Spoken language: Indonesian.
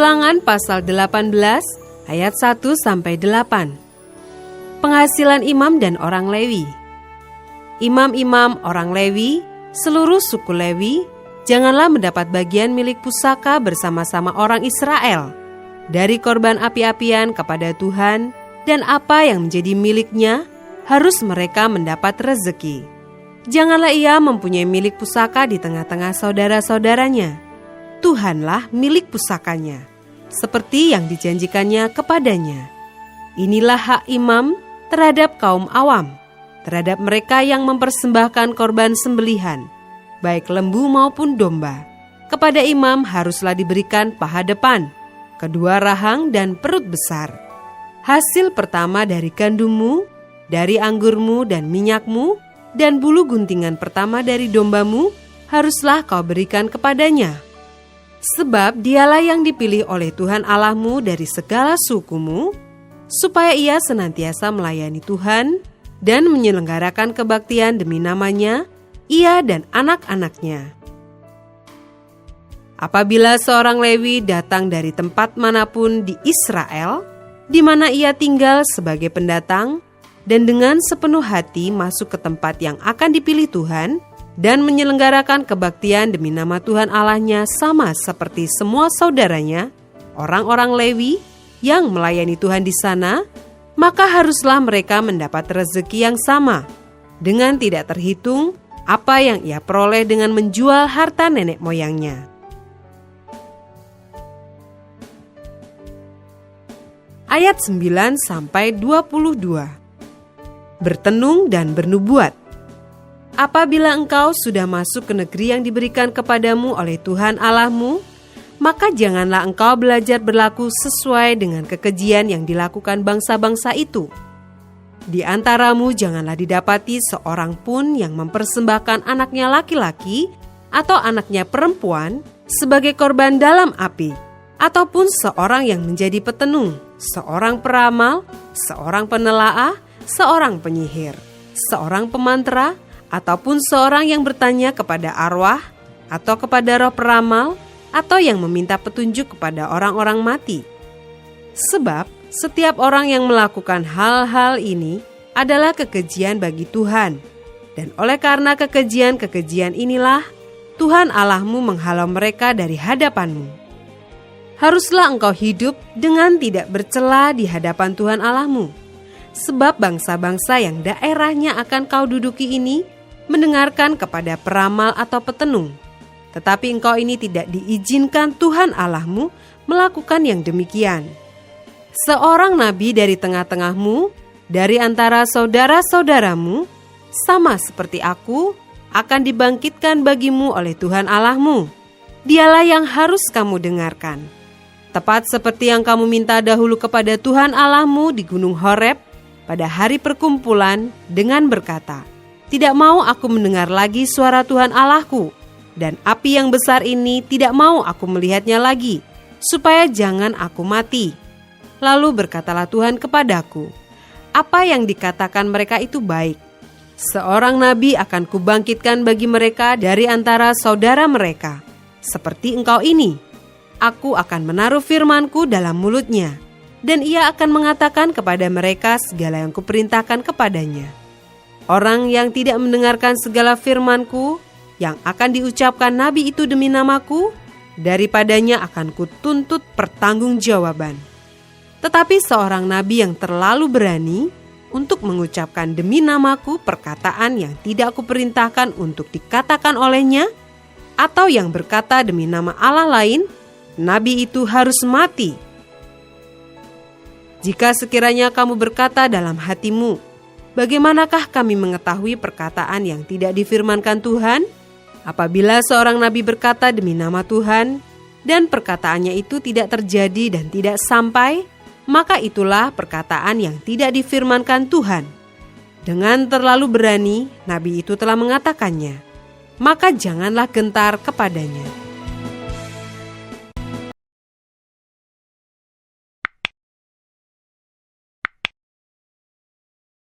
Ulangan pasal 18 ayat 1-8. Penghasilan imam dan orang Lewi. Imam-imam orang Lewi, seluruh suku Lewi, janganlah mendapat bagian milik pusaka bersama-sama orang Israel dari korban api-apian kepada Tuhan, dan apa yang menjadi miliknya harus mereka mendapat rezeki. Janganlah ia mempunyai milik pusaka di tengah-tengah saudara-saudaranya. Tuhanlah milik pusakanya, seperti yang dijanjikannya kepadanya. Inilah hak imam terhadap kaum awam, terhadap mereka yang mempersembahkan korban sembelihan, baik lembu maupun domba. Kepada imam haruslah diberikan paha depan, kedua rahang dan perut besar. Hasil pertama dari gandummu, dari anggurmu dan minyakmu, dan bulu guntingan pertama dari dombamu, haruslah kau berikan kepadanya. Sebab dialah yang dipilih oleh Tuhan Allahmu dari segala sukumu, supaya ia senantiasa melayani Tuhan dan menyelenggarakan kebaktian demi namanya, ia dan anak-anaknya. Apabila seorang Lewi datang dari tempat manapun di Israel, di mana ia tinggal sebagai pendatang, dan dengan sepenuh hati masuk ke tempat yang akan dipilih Tuhan, dan menyelenggarakan kebaktian demi nama Tuhan Allahnya sama seperti semua saudaranya, orang-orang Lewi yang melayani Tuhan di sana, maka haruslah mereka mendapat rezeki yang sama, dengan tidak terhitung apa yang ia peroleh dengan menjual harta nenek moyangnya. Ayat 9-22. Bertenung dan bernubuat. Apabila engkau sudah masuk ke negeri yang diberikan kepadamu oleh Tuhan Allahmu, maka janganlah engkau belajar berlaku sesuai dengan kekejian yang dilakukan bangsa-bangsa itu. Di antaramu janganlah didapati seorang pun yang mempersembahkan anaknya laki-laki atau anaknya perempuan sebagai korban dalam api, ataupun seorang yang menjadi petenung, seorang peramal, seorang penelaah, seorang penyihir, seorang pemantera, ataupun seorang yang bertanya kepada arwah atau kepada roh peramal, atau yang meminta petunjuk kepada orang-orang mati. Sebab setiap orang yang melakukan hal-hal ini adalah kekejian bagi Tuhan, dan oleh karena kekejian-kekejian inilah Tuhan Allahmu menghalau mereka dari hadapanmu. Haruslah engkau hidup dengan tidak bercela di hadapan Tuhan Allahmu, sebab bangsa-bangsa yang daerahnya akan kau duduki ini mendengarkan kepada peramal atau petenung. Tetapi engkau ini tidak diizinkan Tuhan Allahmu melakukan yang demikian. Seorang nabi dari tengah-tengahmu, dari antara saudara-saudaramu, sama seperti aku, akan dibangkitkan bagimu oleh Tuhan Allahmu. Dialah yang harus kamu dengarkan. Tepat seperti yang kamu minta dahulu kepada Tuhan Allahmu di Gunung Horeb pada hari perkumpulan dengan berkata, "Tidak mau aku mendengar lagi suara Tuhan Allahku, dan api yang besar ini tidak mau aku melihatnya lagi, supaya jangan aku mati." Lalu berkatalah Tuhan kepadaku, "Apa yang dikatakan mereka itu baik. Seorang nabi akan kubangkitkan bagi mereka dari antara saudara mereka, seperti engkau ini. Aku akan menaruh firmanku dalam mulutnya, dan ia akan mengatakan kepada mereka segala yang kuperintahkan kepadanya. Orang yang tidak mendengarkan segala firmanku yang akan diucapkan nabi itu demi namaku, daripadanya akan kutuntut pertanggungjawaban. Tetapi seorang nabi yang terlalu berani untuk mengucapkan demi namaku perkataan yang tidak kuperintahkan untuk dikatakan olehnya, atau yang berkata demi nama Allah lain, nabi itu harus mati. Jika sekiranya kamu berkata dalam hatimu, bagaimanakah kami mengetahui perkataan yang tidak difirmankan Tuhan? Apabila seorang nabi berkata demi nama Tuhan, dan perkataannya itu tidak terjadi dan tidak sampai, maka itulah perkataan yang tidak difirmankan Tuhan. Dengan terlalu berani, nabi itu telah mengatakannya, maka janganlah gentar kepadanya.